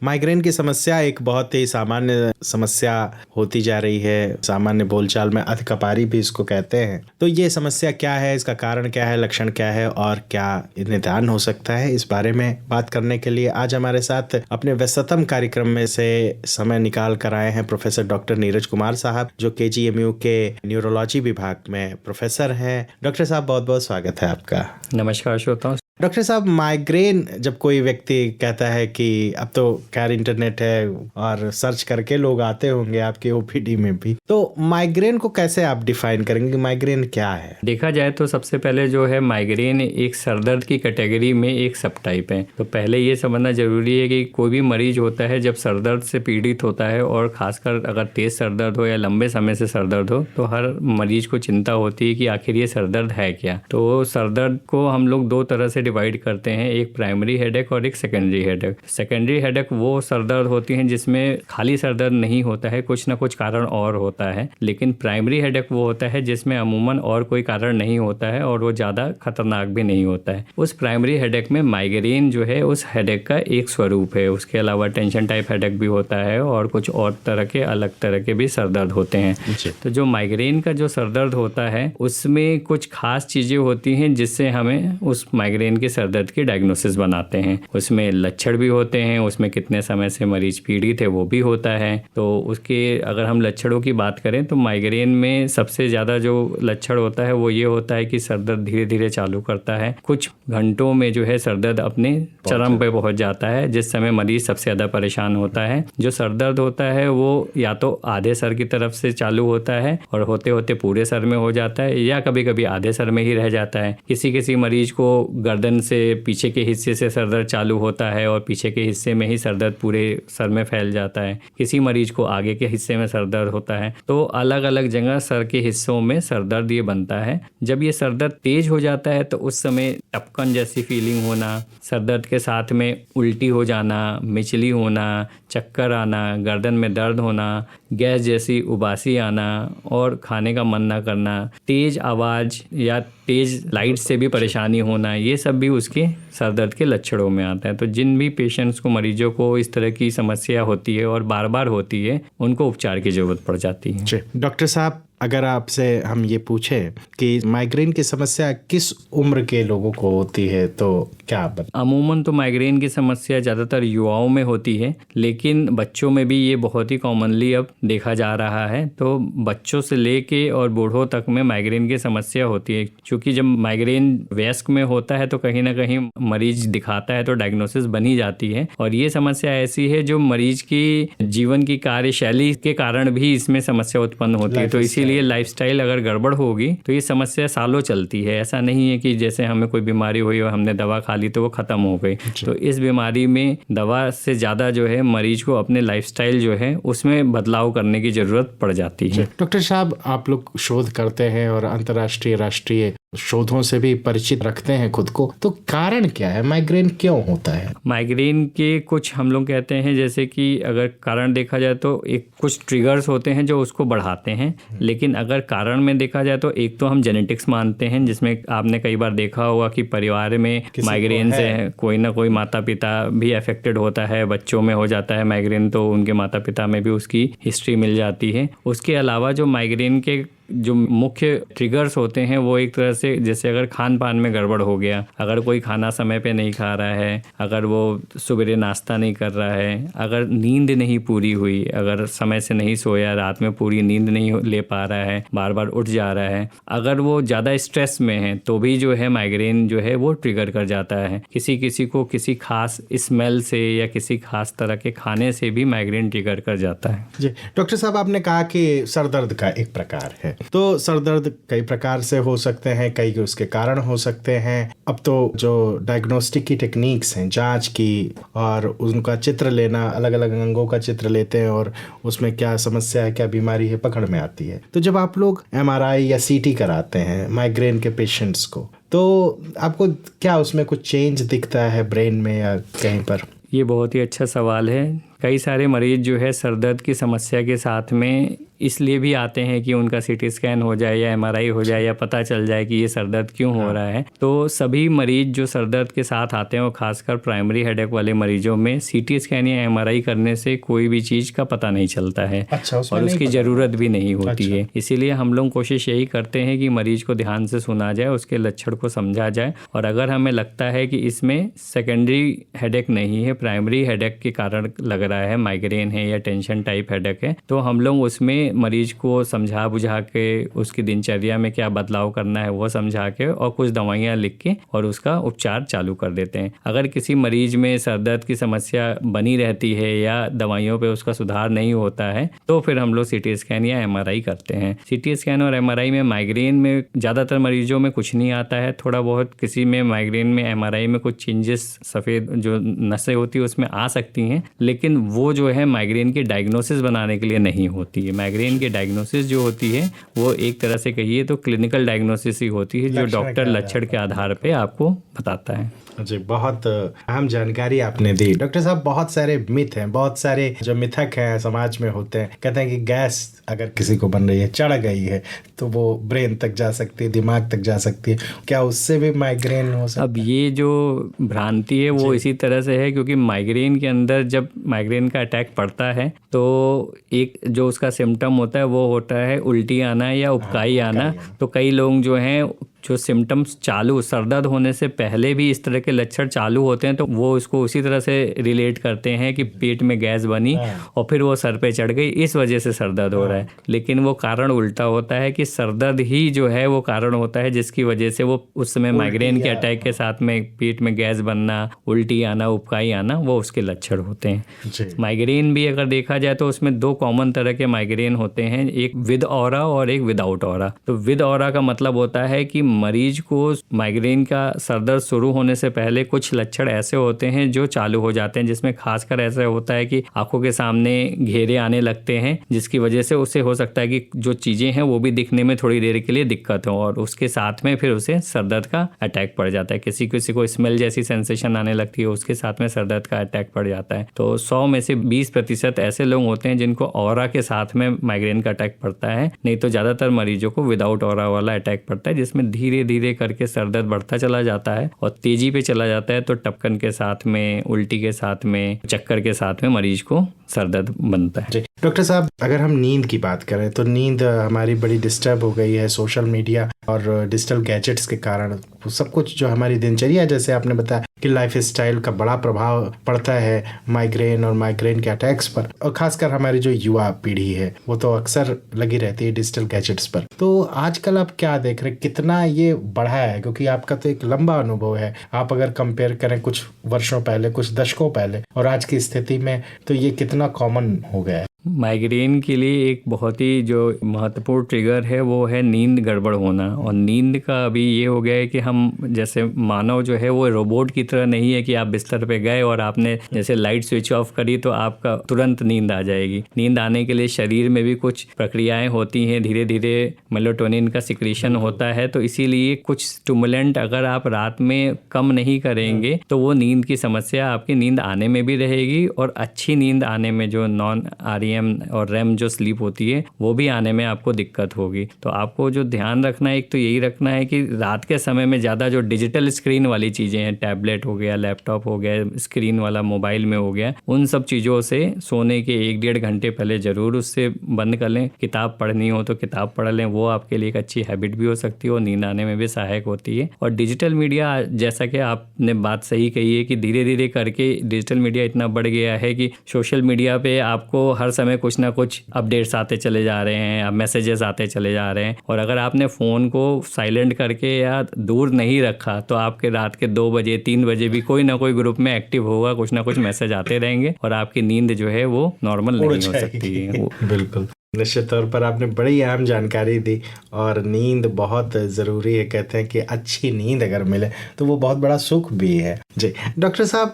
Migraine की समस्या एक बहुत ही सामान्य समस्या होती जा रही है। सामान्य बोलचाल में अधकपारी भी इसको कहते हैं। तो ये समस्या क्या है, इसका कारण क्या है, लक्षण क्या है और क्या निदान हो सकता है, इस बारे में बात करने के लिए आज हमारे साथ अपने व्यस्ततम कार्यक्रम में से समय निकाल कर आए हैं प्रोफेसर डॉक्टर नीरज कुमार साहब, जो KGMU के न्यूरोलॉजी विभाग में प्रोफेसर हैं। डॉक्टर साहब, बहुत बहुत स्वागत है आपका। नमस्कार श्रोताओं। डॉक्टर साहब, माइग्रेन जब कोई व्यक्ति कहता है कि अब तो खैर इंटरनेट है और सर्च करके लोग आते होंगे आपके OPD में भी, तो माइग्रेन को कैसे आप डिफाइन करेंगे? माइग्रेन क्या है? देखा जाए तो सबसे पहले जो है माइग्रेन एक सरदर्द की कैटेगरी में एक सब टाइप है। तो पहले ये समझना जरूरी है कि कोई भी मरीज होता है जब सरदर्द से पीड़ित होता है और खासकर अगर तेज सरदर्द हो या लंबे समय से सरदर्द हो तो हर मरीज को चिंता होती है कि आखिर ये सरदर्द है क्या। तो सरदर्द को हम लोग दो तरह से डिवाइड करते हैं, एक प्राइमरी हेडेक और एक सेकेंडरी हेडेक। सेकेंडरी हेडेक वो सरदर्द होती हैं जिसमें खाली सरदर्द नहीं होता है, कुछ ना कुछ कारण और होता है। लेकिन प्राइमरी हेडेक वो होता है जिसमें अमूमन और कोई कारण नहीं होता है और वो ज़्यादा खतरनाक भी नहीं होता है। उस प्राइमरी हेडेक में माइग्रेन जो है उस हेडेक का एक स्वरूप है। उसके अलावा टेंशन टाइप हेडेक भी होता है और कुछ और तरह के अलग तरह के भी सरदर्द होते हैं। तो जो माइग्रेन का जो सरदर्द होता है उसमें कुछ खास चीज़ें होती हैं जिससे हमें उस माइग्रेन के सरदर्द की डायग्नोसिस बनाते हैं। उसमें लक्षण भी होते हैं, उसमें कितने समय से मरीज पीड़ित है वो भी होता है। तो उसके अगर हम लक्षणों की बात करें तो माइग्रेन में सबसे ज़्यादा जो लक्षण होता है वो ये होता है कि सरदर्द धीरे धीरे चालू करता है। कुछ घंटों में जो है सरदर्द अपने चरम पे पहुंच जाता है, जिस समय मरीज सबसे ज़्यादा परेशान होता है। जो सरदर्द होता है वो या तो आधे सर की तरफ से चालू होता है और होते होते पूरे सर में हो जाता है, या कभी कभी आधे सर में ही रह जाता है। किसी किसी मरीज को गर्दन से पीछे के हिस्से से सरदर्द चालू होता है और पीछे के हिस्से में ही सरदर्द पूरे सर में फैल जाता है। किसी मरीज को आगे के हिस्से में सरदर्द होता है। तो अलग अलग जगह सर के हिस्सों में सरदर्द ये बनता है। जब ये सरदर्द तेज हो जाता है तो उस समय टपकन जैसी फीलिंग होना, सरदर्द के साथ में उल्टी हो जाना, मिचली होना, चक्कर आना, गर्दन में दर्द होना, गैस जैसी उबासी आना और खाने का मन ना करना, तेज आवाज़ या तेज लाइट से भी परेशानी होना, ये सब भी उसके सरदर्द के लक्षणों में आता है। तो जिन भी पेशेंट्स को, मरीजों को इस तरह की समस्या होती है और बार बार होती है, उनको उपचार की ज़रूरत पड़ जाती है। डॉक्टर साहब, अगर आपसे हम ये पूछें कि माइग्रेन की समस्या किस उम्र के लोगों को होती है तो क्या आप बताएं? अमूमन तो माइग्रेन की समस्या ज़्यादातर युवाओं में होती है, लेकिन बच्चों में भी ये बहुत ही कॉमनली अब देखा जा रहा है। तो बच्चों से लेके और बूढ़ों तक में माइग्रेन की समस्या होती है। क्योंकि जब माइग्रेन वयस्क में होता है तो कहीं ना कहीं मरीज दिखाता है तो डायग्नोसिस बनी जाती है। और ये समस्या ऐसी है जो मरीज की जीवन की कार्यशैली के कारण भी इसमें समस्या उत्पन्न होती है। तो इसीलिए लाइफस्टाइल अगर गड़बड़ होगी तो ये समस्या सालों चलती है। ऐसा नहीं है कि जैसे हमें कोई बीमारी हुई और हमने दवा खा ली तो वो खत्म हो गई। तो इस बीमारी में दवा से ज़्यादा जो है मरीज को अपने लाइफस्टाइल जो है उसमें बदलाव करने की ज़रूरत पड़ जाती है। डॉक्टर साहब, आप लोग शोध करते हैं और अंतर्राष्ट्रीय राष्ट्रीय शोधों से भी परिचित रखते हैं खुद को, तो कारण क्या है? माइग्रेन क्यों होता है? माइग्रेन के कुछ हम लोग कहते हैं, जैसे कि अगर कारण देखा जाए तो एक कुछ ट्रिगर्स होते हैं जो उसको बढ़ाते हैं। लेकिन अगर कारण में देखा जाए तो एक तो हम जेनेटिक्स मानते हैं, जिसमें आपने कई बार देखा होगा कि परिवार में माइग्रेन से कोई ना कोई माता पिता भी अफेक्टेड होता है। बच्चों में हो जाता है माइग्रेन तो उनके माता पिता में भी उसकी हिस्ट्री मिल जाती है। उसके अलावा जो माइग्रेन के जो मुख्य ट्रिगर्स होते हैं वो एक तरह से, जैसे अगर खान पान में गड़बड़ हो गया, अगर कोई खाना समय पे नहीं खा रहा है, अगर वो सवेरे नाश्ता नहीं कर रहा है, अगर नींद नहीं पूरी हुई, अगर समय से नहीं सोया, रात में पूरी नींद नहीं ले पा रहा है, बार बार उठ जा रहा है, अगर वो ज़्यादा स्ट्रेस में है तो भी जो है माइग्रेन जो है वो ट्रिगर कर जाता है। किसी किसी को किसी खास स्मेल से या किसी खास तरह के खाने से भी माइग्रेन ट्रिगर कर जाता है। जी डॉक्टर साहब, आपने कहा कि सरदर्द का एक प्रकार है, तो सरदर्द कई प्रकार से हो सकते हैं, कई उसके कारण हो सकते हैं। अब तो जो डायग्नोस्टिक की टेक्निक्स हैं, जांच की और उनका चित्र लेना, अलग अलग अंगों का चित्र लेते हैं और उसमें क्या समस्या है, क्या बीमारी है, पकड़ में आती है। तो जब आप लोग MRI या CT कराते हैं माइग्रेन के पेशेंट्स को, तो आपको क्या उसमें कुछ चेंज दिखता है ब्रेन में या कहीं पर? ये बहुत ही अच्छा सवाल है। कई सारे मरीज जो है सरदर्द की समस्या के साथ में इसलिए भी आते हैं कि उनका सीटी स्कैन हो जाए या एमआरआई हो जाए या पता चल जाए कि ये सर दर्द क्यों हो रहा है। तो सभी मरीज जो सर दर्द के साथ आते हैं और खासकर प्राइमरी हेडेक वाले मरीजों में सीटी स्कैन या एमआरआई करने से कोई भी चीज़ का पता नहीं चलता है। अच्छा, और उसकी ज़रूरत भी नहीं होती है। इसीलिए हम लोग कोशिश यही करते हैं कि मरीज को ध्यान से सुना जाए, उसके लक्षण को समझा जाए, और अगर हमें लगता है कि इसमें सेकेंडरी हेडेक नहीं है, प्राइमरी हेडेक के कारण लग रहा है, माइग्रेन है या टेंशन टाइप हेडेक है, तो हम लोग उसमें मरीज को समझा बुझा के उसकी दिनचर्या में क्या बदलाव करना है वो समझा के और कुछ दवाइयाँ लिख के और उसका उपचार चालू कर देते हैं। अगर किसी मरीज में सर दर्द की समस्या बनी रहती है या दवाइयों पे उसका सुधार नहीं होता है तो फिर हम लोग सीटी स्कैन या एमआरआई करते हैं। सीटी स्कैन और एमआरआई में माइग्रेन में ज़्यादातर मरीजों में कुछ नहीं आता है, थोड़ा बहुत किसी में माइग्रेन में एमआरआई में कुछ चेंजेस सफ़ेद जो नसें होती है उसमें आ सकती हैं, लेकिन वो जो है माइग्रेन की डायग्नोसिस बनाने के लिए नहीं होती है। माइग्रेन की डायग्नोसिस जो होती है वो एक तरह से कहिए तो क्लिनिकल डायग्नोसिस ही होती है, जो डॉक्टर लक्षण के आधार पे आपको बताता है। जी, बहुत अहम जानकारी आपने दी डॉक्टर साहब। बहुत सारे मिथ हैं, बहुत सारे जो मिथक हैं समाज में होते हैं। कहते हैं कि गैस अगर किसी को बन रही है, चढ़ गई है, तो वो ब्रेन तक जा सकती है, दिमाग तक जा सकती है, क्या उससे भी माइग्रेन हो सकता है? अब ये जो भ्रांति है वो इसी तरह से है, क्योंकि माइग्रेन के अंदर जब माइग्रेन का अटैक पड़ता है तो एक जो उसका सिम्टम होता है वो होता है उल्टी आना या उबकाई आना। तो कई लोग जो हैं जो सिम्टम्स चालू सर दर्द होने से पहले भी इस तरह के लक्षण चालू होते हैं तो वो उसको उसी तरह से रिलेट करते हैं कि पेट में गैस बनी और फिर वो सर पे चढ़ गई, इस वजह से सर दर्द हो रहा है। लेकिन वो कारण उल्टा होता है कि सर दर्द ही जो है वो कारण होता है जिसकी वजह से वो उस समय माइग्रेन के अटैक के साथ में पेट में गैस बनना, उल्टी आना, उबकाई आना, वो उसके लक्षण होते हैं। माइग्रेन भी अगर देखा जाए तो उसमें दो कॉमन तरह के माइग्रेन होते हैं, एक विद ऑरा और एक विदाउट ऑरा। तो विद ऑरा का मतलब होता है कि मरीज को माइग्रेन का सर दर्द शुरू होने से पहले कुछ लक्षण ऐसे होते हैं जो चालू हो जाते हैं, जिसमें खासकर ऐसा होता है कि आंखों के सामने घेरे आने लगते हैं, जिसकी वजह से उसे हो सकता है कि जो चीजें हैं वो भी दिखने में थोड़ी देर के लिए दिक्कत हो, और उसके साथ में फिर उसे सर दर्द का अटैक पड़ जाता है। किसी किसी को स्मेल जैसी सेंसेशन आने लगती है, उसके साथ में सर दर्द का अटैक पड़ जाता है। तो 100 में से 20% ऐसे लोग होते हैं जिनको ऑरा के साथ में माइग्रेन का अटैक पड़ता है, नहीं तो ज्यादातर मरीजों को विदाउट ऑरा वाला अटैक पड़ता है, जिसमें धीरे धीरे करके सर दर्द बढ़ता चला जाता है और तेजी पे चला जाता है। तो टपकन के साथ में, उल्टी के साथ में, चक्कर के साथ में मरीज को सर दर्द बनता है। डॉक्टर साहब, अगर हम नींद की बात करें तो नींद हमारी बड़ी डिस्टर्ब हो गई है सोशल मीडिया और डिजिटल गैजेट्स के कारण। सब कुछ जो हमारी दिनचर्या, जैसे आपने बताया कि लाइफ स्टाइल का बड़ा प्रभाव पड़ता है माइग्रेन और माइग्रेन के अटैक्स पर, और खासकर हमारी जो युवा पीढ़ी है वो तो अक्सर लगी रहती है डिजिटल गैजेट्स पर। तो आजकल आप क्या देख रहे हैं, कितना ये बढ़ा है? क्योंकि आपका तो एक लंबा अनुभव है, आप अगर कंपेयर करें कुछ वर्षों पहले, कुछ दशकों पहले और आज की स्थिति में, तो ये कितना कॉमन हो गया है? माइग्रेन के लिए एक बहुत ही जो महत्वपूर्ण ट्रिगर है वो है नींद गड़बड़ होना। और नींद का अभी ये हो गया है कि हम जैसे मानव जो है वो रोबोट की तरह नहीं है कि आप बिस्तर पे गए और आपने जैसे लाइट स्विच ऑफ करी तो आपका तुरंत नींद आ जाएगी। नींद आने के लिए शरीर में भी कुछ प्रक्रियाएं होती हैं, धीरे धीरे मेलाटोनिन का सिक्रीशन होता है। तो इसीलिए कुछ स्टिमुलेंट अगर आप रात में कम नहीं करेंगे तो वो नींद की समस्या आपकी नींद आने में भी रहेगी, और अच्छी नींद आने में जो नॉन REM और REM जो स्लीप होती है वो भी आने में आपको दिक्कत होगी। तो आपको जो ध्यान रखना है, एक तो यही रखना है कि रात के समय में ज़्यादा जो डिजिटल स्क्रीन वाली चीज़ें हैं, टैबलेट हो गया, लैपटॉप हो गया, स्क्रीन वाला मोबाइल में हो गया, उन सब चीज़ों से सोने के 1-1.5 घंटे पहले ज़रूर उससे बंद कर लें। किताब पढ़नी हो तो किताब पढ़ लें, वो आपके लिए एक अच्छी हैबिट भी हो सकती है और नींद आने में भी सहायक होती है। और डिजिटल मीडिया, जैसा कि आपने बात सही कही है कि धीरे धीरे करके डिजिटल मीडिया इतना बढ़ गया है कि सोशल मीडिया पे आपको हर समय कुछ ना कुछ अपडेट्स आते चले जा रहे हैं, मैसेजेस आते चले जा रहे हैं। और अगर आपने फ़ोन को साइलेंट करके या दूर नहीं रखा तो आपके रात के 2 बजे 3 बजे भी कोई ना कोई ग्रुप में एक्टिव होगा, कुछ ना कुछ मैसेज आते रहेंगे और आपकी नींद जो है वो नॉर्मल नहीं हो सकती है। बिल्कुल, निश्चित तौर पर आपने बड़ी अहम जानकारी दी, और नींद बहुत ज़रूरी है। कहते हैं कि अच्छी नींद अगर मिले तो वो बहुत बड़ा सुख भी है। जी डॉक्टर साहब,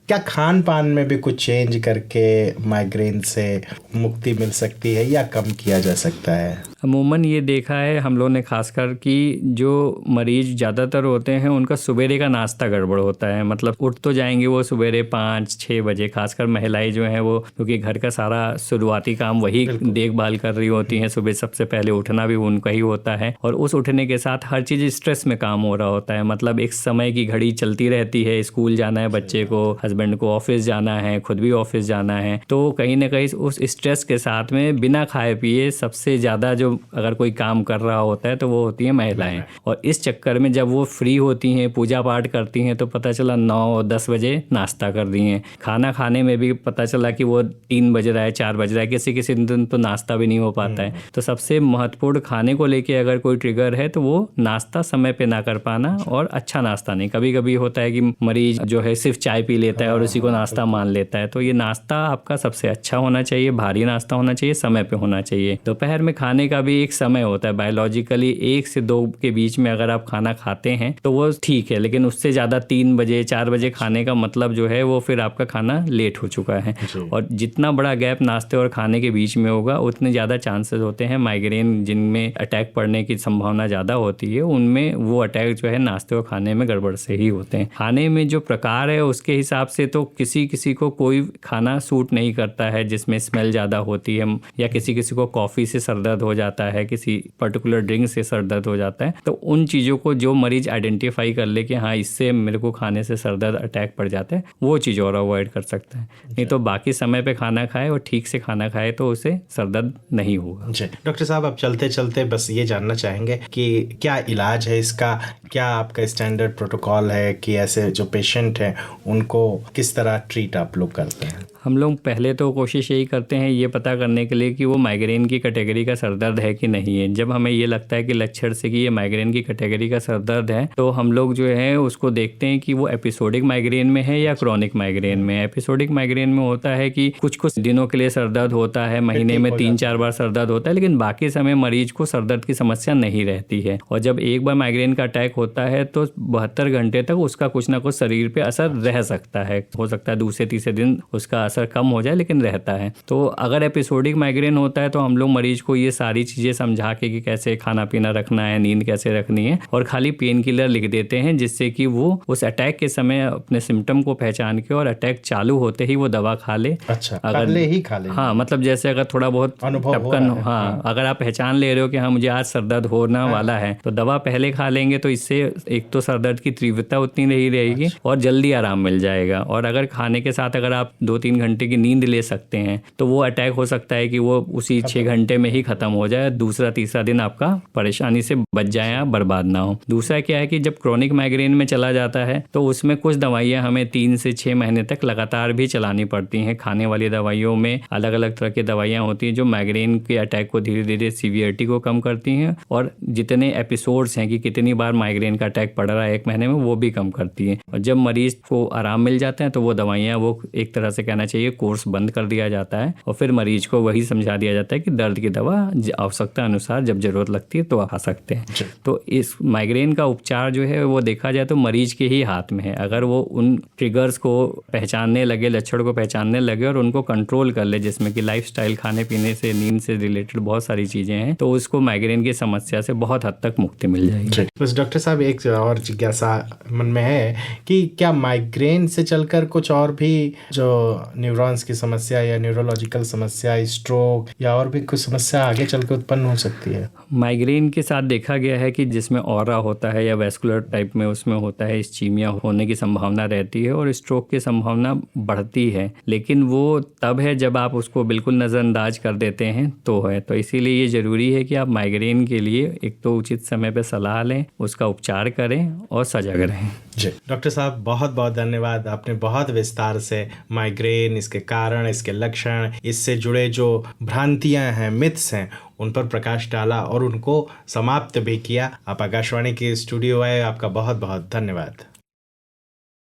क्या खान पान में भी कुछ चेंज करके माइग्रेन से मुक्ति मिल सकती है या कम किया जा सकता है? अमूमन ये देखा है हम लोगों ने खासकर कि जो मरीज ज़्यादातर होते हैं उनका सुबेरे का नाश्ता गड़बड़ होता है। मतलब उठ तो जाएंगे वो सुबेरे 5-6 बजे, खासकर महिलाएं जो हैं वो, क्योंकि घर का सारा शुरुआती काम वही देखभाल कर रही होती हैं। सुबह सबसे पहले उठना भी उनका ही होता है और उस उठने के साथ हर चीज़ स्ट्रेस में काम हो रहा होता है। मतलब एक समय की घड़ी चलती रहती है, स्कूल जाना है बच्चे को, हस्बैंड को ऑफिस जाना है, खुद भी ऑफिस जाना है। तो कहीं ना कहीं उस स्ट्रेस के साथ में बिना खाए पिए सबसे ज़्यादा जो अगर कोई काम कर रहा होता है तो वो होती है महिलाएं। और इस चक्कर में जब वो फ्री होती हैं, पूजा पाठ करती हैं, तो पता चला 9-10 बजे नाश्ता कर दिए। खाना खाने में भी पता चला कि वो 3 बज रहा है, 4 बज रहा है, किसी किसी दिन तो नाश्ता भी नहीं हो पाता है। तो सबसे महत्वपूर्ण खाने को लेके अगर कोई ट्रिगर है तो वो नाश्ता समय पे ना कर पाना, और अच्छा नाश्ता नहीं। कभी कभी होता है कि मरीज जो है सिर्फ चाय पी लेता है और उसी को नाश्ता मान लेता है। तो ये नाश्ता आपका सबसे अच्छा होना चाहिए, भारी नाश्ता होना चाहिए, समय पे होना चाहिए। दोपहर में खाने का भी एक समय होता है बायोलॉजिकली, 1 से 2 के बीच में अगर आप खाना खाते हैं तो वो ठीक है, लेकिन उससे ज़्यादा 3 बजे 4 बजे खाने का मतलब जो है वो फिर आपका खाना लेट हो चुका है। और जितना बड़ा गैप नाश्ते और खाने के बीच में होगा उतने ज़्यादा चांसेस होते हैं माइग्रेन, जिनमें अटैक पड़ने की संभावना ज़्यादा होती है, उनमें वो अटैक जो है नाश्ते और खाने में गड़बड़ से ही होते हैं। खाने में जो प्रकार है उसके हिसाब से तो किसी किसी को कोई खाना सूट नहीं करता है जिसमें स्मेल ज़्यादा होती है, या किसी किसी को कॉफ़ी से सर दर्द हो जाता है, किसी पर्टिकुलर ड्रिंक से सर दर्द हो जाता है। तो उन चीज़ों को जो मरीज आइडेंटिफाई कर ले कि हाँ इससे मेरे को खाने से सर दर्द अटैक पड़ जाता है, वो चीज़ और अवॉइड कर सकता है। नहीं तो बाकी समय पे खाना खाए और ठीक से खाना खाए तो उसे सर दर्द नहीं होगा। जी डॉक्टर साहब, अब चलते चलते बस ये जानना चाहेंगे कि क्या इलाज है इसका, क्या आपका स्टैंडर्ड प्रोटोकॉल है कि ऐसे जो पेशेंट हैं उनको किस तरह ट्रीट आप लोग करते हैं? हम लोग पहले तो कोशिश यही करते हैं ये पता करने के लिए कि वो माइग्रेन की कैटेगरी का सर दर्द है कि नहीं है। जब हमें ये लगता है कि लक्षण से कि ये माइग्रेन की कैटेगरी का सर दर्द है तो हम लोग जो है उसको देखते हैं कि वो एपिसोडिक माइग्रेन में है या क्रॉनिक माइग्रेन में है। एपिसोडिक माइग्रेन में होता है कि कुछ कुछ दिनों के लिए सर दर्द होता है, महीने में 3-4 बार सर दर्द होता है, लेकिन बाकी समय मरीज को सर दर्द की समस्या नहीं रहती है। और जब एक बार माइग्रेन का अटैक होता है तो 72 घंटे तक उसका कुछ ना कुछ शरीर पे असर रह सकता है। हो सकता है दूसरे तीसरे दिन उसका असर कम हो जाए, लेकिन रहता है। तो अगर एपिसोडिक माइग्रेन होता है तो हम लोग मरीज को ये सारी चीज़ें समझा के कि कैसे खाना पीना रखना है, नींद कैसे रखनी है, और खाली पेन किलर लिख देते हैं जिससे कि वो उस अटैक के समय अपने सिम्टम को पहचान के और अटैक चालू होते ही वो दवा खा ले। अच्छा, अगर पहले ही खा ले। हाँ, मतलब जैसे अगर थोड़ा बहुत टपकन, हाँ, अगर आप पहचान ले रहे हो कि हाँ मुझे आज सर दर्द होना वाला है तो दवा पहले खा लेंगे तो इससे एक तो सर दर्द की तीव्रता उतनी नहीं रहेगी और जल्दी आराम मिल जाएगा। और अगर खाने के साथ अगर आप 2-3 घंटे की नींद ले सकते हैं तो वो अटैक हो सकता है कि वो उसी 6 घंटे में ही खत्म हो जाए, दूसरा तीसरा दिन आपका परेशानी से बच जाए या बर्बाद ना हो। दूसरा क्या है कि जब क्रॉनिक माइग्रेन में चला जाता है तो उसमें कुछ दवाइयाँ हमें 3 से 6 महीने तक लगातार भी चलानी पड़ती हैं। खाने वाली दवाइयों में अलग अलग तरह की दवाइयाँ होती हैं जो माइग्रेन के अटैक को धीरे धीरे सीवियरिटी को कम करती हैं, और जितने एपिसोड्स हैं कि कितनी बार माइग्रेन का अटैक पड़ रहा है 1 महीने में वो भी कम करती हैं। और जब मरीज को आराम मिल जाता है तो वो दवाइयाँ, वो एक तरह से कहना चाहिए कोर्स बंद कर दिया जाता है और फिर मरीज को वही समझा दिया जाता है कि दर्द की दवा आवश्यकता अनुसार जब जरूरत लगती है तो आप खा सकते हैं। तो इस माइग्रेन का उपचार जो है वो देखा जाए तो मरीज के ही हाथ में है। अगर वो उन ट्रिगर्स को पहचानने लगे, लक्षण को पहचानने लगे और उनको कंट्रोल कर ले, जिसमें कि लाइफस्टाइल, खाने पीने से, नींद से रिलेटेड बहुत सारी चीजें हैं, तो उसको माइग्रेन की समस्या से बहुत हद तक मुक्ति मिल जाएगी। बस डॉक्टर साहब एक और जिज्ञासा मन में है कि क्या माइग्रेन से चलकर कुछ और भी जो न्यूरॉन्स की समस्या या न्यूरोलॉजिकल समस्या, स्ट्रोक या और भी कुछ समस्या आगे चल के उत्पन्न हो सकती है? माइग्रेन के साथ देखा गया है कि जिसमें ऑरा होता है या वैस्कुलर टाइप में उसमें होता है, इस्चीमिया होने की संभावना रहती है और स्ट्रोक की संभावना बढ़ती है, लेकिन वो तब है जब आप उसको बिल्कुल नज़रअंदाज कर देते हैं तो है। तो इसीलिए ये ज़रूरी है कि आप माइग्रेन के लिए एक तो उचित समय पर सलाह लें, उसका उपचार करें और सजग रहें। जी डॉक्टर साहब, बहुत बहुत धन्यवाद। आपने बहुत विस्तार से माइग्रेन, इसके कारण, इसके लक्षण, इससे जुड़े जो भ्रांतियां हैं, मिथ्स हैं, उन पर प्रकाश डाला और उनको समाप्त भी किया। आप आकाशवाणी के स्टूडियो आए, आपका बहुत बहुत धन्यवाद।